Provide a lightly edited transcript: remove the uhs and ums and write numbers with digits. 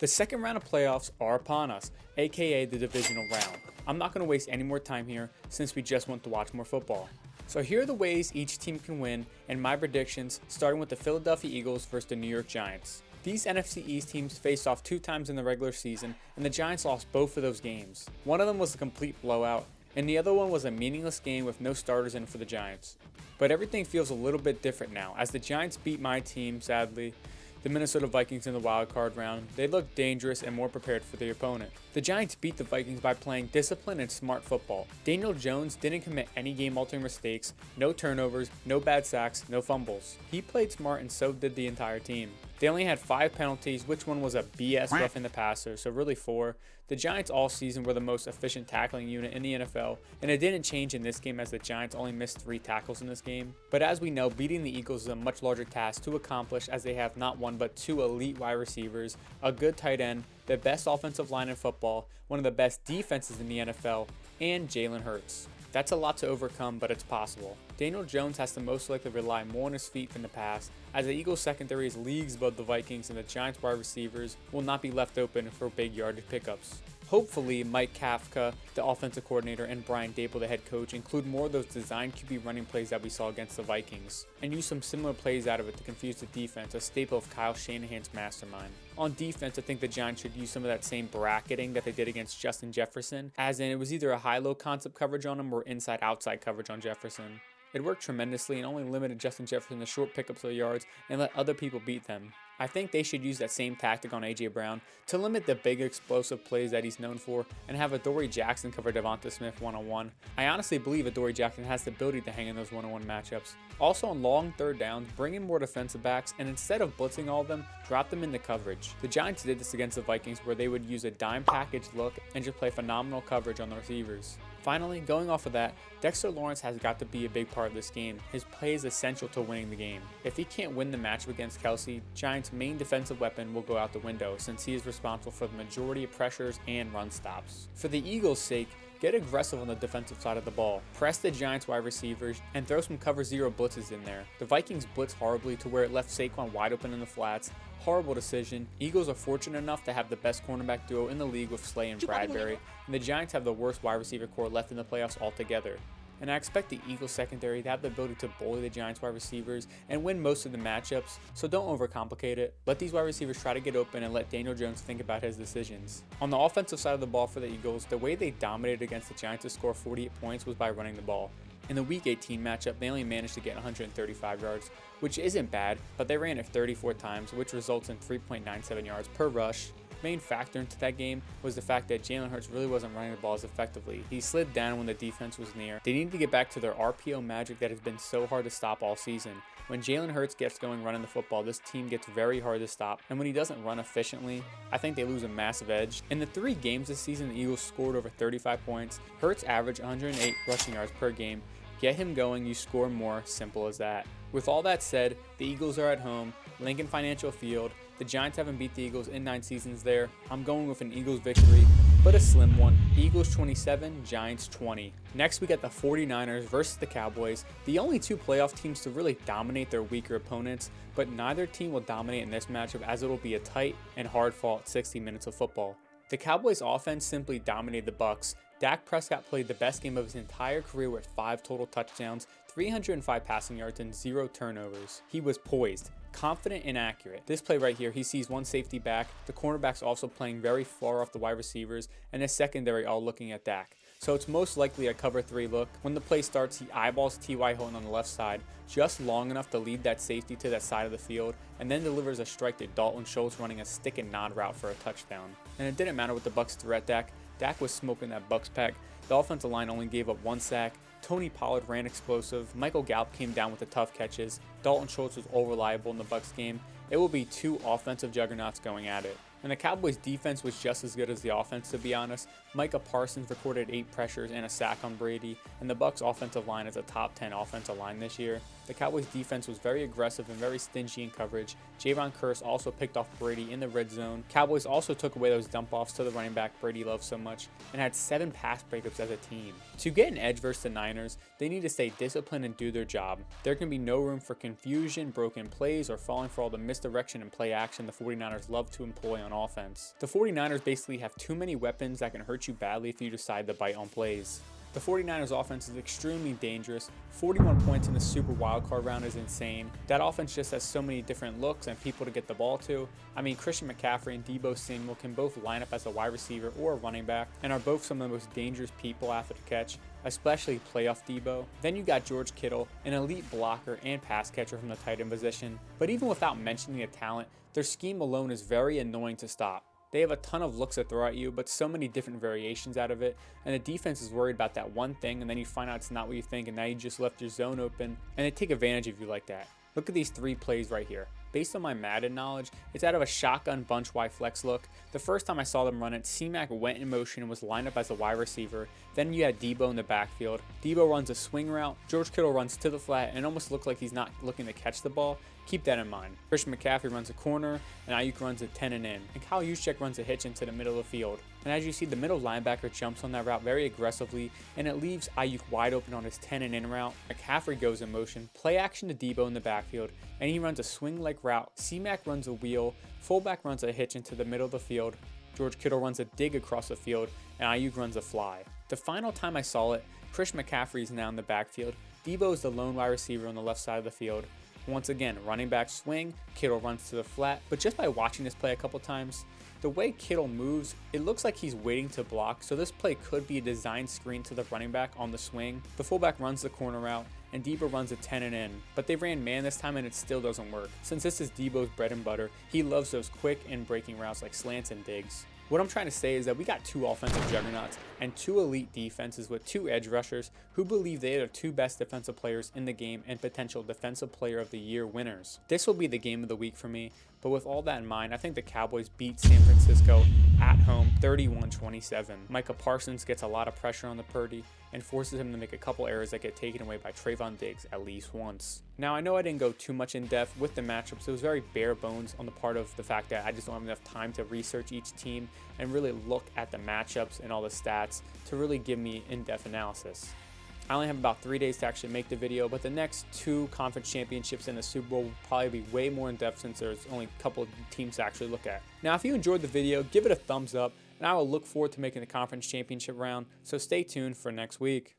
The second round of playoffs are upon us, aka the Divisional Round. I'm not going to waste any more time here since we just want to watch more football. So here are the ways each team can win and my predictions, starting with the Philadelphia Eagles versus the New York Giants. These NFC East teams faced off 2 times in the regular season and the Giants lost both of those games. One of them was a complete blowout and the other one was a meaningless game with no starters in for the Giants. But everything feels a little bit different now as the Giants beat my team, sadly, the Minnesota Vikings in the wildcard round. They looked dangerous and more prepared for the opponent. The Giants beat the Vikings by playing disciplined and smart football. Daniel Jones didn't commit any game-altering mistakes, no turnovers, no bad sacks, no fumbles. He played smart and so did the entire team. They only had 5 penalties, which one was a BS roughing the passer, so really 4. The Giants all season were the most efficient tackling unit in the NFL, and it didn't change in this game as the Giants only missed 3 tackles in this game. But as we know, beating the Eagles is a much larger task to accomplish as they have not 1 but 2 elite wide receivers, a good tight end, the best offensive line in football, one of the best defenses in the NFL, and Jalen Hurts. That's a lot to overcome, but it's possible. Daniel Jones has to most likely rely more on his feet than the pass, as the Eagles secondary is leagues above the Vikings and the Giants wide receivers will not be left open for big yardage pickups. Hopefully, Mike Kafka, the offensive coordinator, and Brian Dable, the head coach, include more of those design QB running plays that we saw against the Vikings, and use some similar plays out of it to confuse the defense, a staple of Kyle Shanahan's mastermind. On defense, I think the Giants should use some of that same bracketing that they did against Justin Jefferson, as in it was either a high-low concept coverage on him or inside-outside coverage on Jefferson. It worked tremendously and only limited Justin Jefferson to short pickups of yards and let other people beat them. I think they should use that same tactic on A.J. Brown to limit the big explosive plays that he's known for and have Adoree Jackson cover Devonta Smith one-on-one. I honestly believe Adoree Jackson has the ability to hang in those one-on-one matchups. Also on long third downs, bring in more defensive backs and instead of blitzing all of them, drop them into coverage. The Giants did this against the Vikings where they would use a dime package look and just play phenomenal coverage on the receivers. Finally, going off of that, Dexter Lawrence has got to be a big part of this game. His play is essential to winning the game. If he can't win the matchup against Kelsey, Giants' main defensive weapon will go out the window since he is responsible for the majority of pressures and run stops. For the Eagles' sake, get aggressive on the defensive side of the ball. Press the Giants wide receivers and throw some cover 0 blitzes in there. The Vikings blitz horribly to where it left Saquon wide open in the flats. Horrible decision. Eagles are fortunate enough to have the best cornerback duo in the league with Slay and Bradbury, and the Giants have the worst wide receiver core left in the playoffs altogether. And I expect the Eagles secondary to have the ability to bully the Giants wide receivers and win most of the matchups, so don't overcomplicate it. Let these wide receivers try to get open and let Daniel Jones think about his decisions. On the offensive side of the ball for the Eagles, the way they dominated against the Giants to score 48 points was by running the ball. In the Week 18 matchup, they only managed to get 135 yards, which isn't bad, but they ran it 34 times, which results in 3.97 yards per rush. Main factor into that game was the fact that Jalen Hurts really wasn't running the ball as effectively. He slid down when the defense was near. They needed to get back to their RPO magic that has been so hard to stop all season. When Jalen Hurts gets going running the football, this team gets very hard to stop, and when he doesn't run efficiently, I think they lose a massive edge. In the 3 games this season, the Eagles scored over 35 points. Hurts averaged 108 rushing yards per game. Get him going, you score more, simple as that. With all that said, the Eagles are at home, Lincoln Financial Field. The Giants haven't beat the Eagles in 9 seasons there. I'm going with an Eagles victory, but a slim one. Eagles 27, Giants 20. Next we got the 49ers versus the Cowboys, the only 2 playoff teams to really dominate their weaker opponents, but neither team will dominate in this matchup as it will be a tight and hard-fought 60 minutes of football. The Cowboys offense simply dominated the Bucs. Dak Prescott played the best game of his entire career with 5 total touchdowns, 305 passing yards, and 0 turnovers. He was poised, confident, and accurate. This play right here, he sees one safety back, the cornerbacks also playing very far off the wide receivers, and his secondary all looking at Dak. So it's most likely a cover 3 look. When the play starts, he eyeballs T.Y. Hilton on the left side, just long enough to lead that safety to that side of the field, and then delivers a strike to Dalton Schultz running a stick and nod route for a touchdown. And it didn't matter what the Bucs threw at Dak. Dak was smoking that Bucs pack. The offensive line only gave up 1 sack. Tony Pollard ran explosive. Michael Gallup came down with the tough catches. Dalton Schultz was all reliable in the Bucs game. It will be 2 offensive juggernauts going at it. And the Cowboys defense was just as good as the offense, to be honest. Micah Parsons recorded 8 pressures and a sack on Brady, and the Bucs offensive line is a top 10 offensive line this year. the Cowboys defense was very aggressive and very stingy in coverage. Javon Curse also picked off Brady in the red zone. Cowboys also took away those dump offs to the running back Brady loves so much and had 7 pass breakups as a team. To get an edge versus the Niners, they need to stay disciplined and do their job. There can be no room for confusion, broken plays, or falling for all the misdirection and play action the 49ers love to employ on offense. The 49ers basically have too many weapons that can hurt you badly if you decide to bite on plays. The 49ers offense is extremely dangerous. 41 points in the Super Wildcard round is insane. That offense just has so many different looks and people to get the ball to. I mean, Christian McCaffrey and Deebo Samuel can both line up as a wide receiver or a running back and are both some of the most dangerous people after the catch, especially playoff Deebo. Then you got George Kittle, an elite blocker and pass catcher from the tight end position. But even without mentioning the talent, their scheme alone is very annoying to stop. They have a ton of looks that throw at you, but so many different variations out of it, and the defense is worried about that one thing, and then you find out it's not what you think, and now you just left your zone open, and they take advantage of you like that. Look at these 3 plays right here. Based on my Madden knowledge, it's out of a shotgun bunch Y flex look. The first time I saw them run it, C-Mac went in motion and was lined up as a wide receiver. Then you had Deebo in the backfield. Deebo runs a swing route. George Kittle runs to the flat and it almost looked like he's not looking to catch the ball. Keep that in mind. Christian McCaffrey runs a corner, and Ayuk runs a 10 and in. And Kyle Juszczyk runs a hitch into the middle of the field. And as you see, the middle linebacker jumps on that route very aggressively, and it leaves Ayuk wide open on his 10 and in route. McCaffrey goes in motion, play action to Deebo in the backfield, and he runs a swing-like route. C-Mac runs a wheel, fullback runs a hitch into the middle of the field. George Kittle runs a dig across the field, and Ayuk runs a fly. The final time I saw it, Christian McCaffrey is now in the backfield. Deebo is the lone wide receiver on the left side of the field. Once again, running back swing, Kittle runs to the flat, but just by watching this play a couple times, the way Kittle moves, it looks like he's waiting to block, so this play could be a designed screen to the running back on the swing. The fullback runs the corner route, and Deebo runs a 10 and in, but they ran man this time and it still doesn't work. Since this is Deebo's bread and butter, he loves those quick and breaking routes like slants and digs. What I'm trying to say is that we got 2 offensive juggernauts and 2 elite defenses with 2 edge rushers who believe they are the 2 best defensive players in the game and potential defensive player of the year winners. This will be the game of the week for me, but with all that in mind, I think the Cowboys beat San Francisco at home 31-27. Micah Parsons gets a lot of pressure on the Purdy and forces him to make a couple errors that get taken away by Trayvon Diggs at least once. Now, I know I didn't go too much in depth with the matchups. It was very bare bones on the part of the fact that I just don't have enough time to research each team and really look at the matchups and all the stats to really give me in-depth analysis. I only have about 3 days to actually make the video, but the next 2 conference championships in the Super Bowl will probably be way more in depth since there's only a couple of teams to actually look at. Now, if you enjoyed the video, give it a thumbs up, and I will look forward to making the conference championship round, so stay tuned for next week.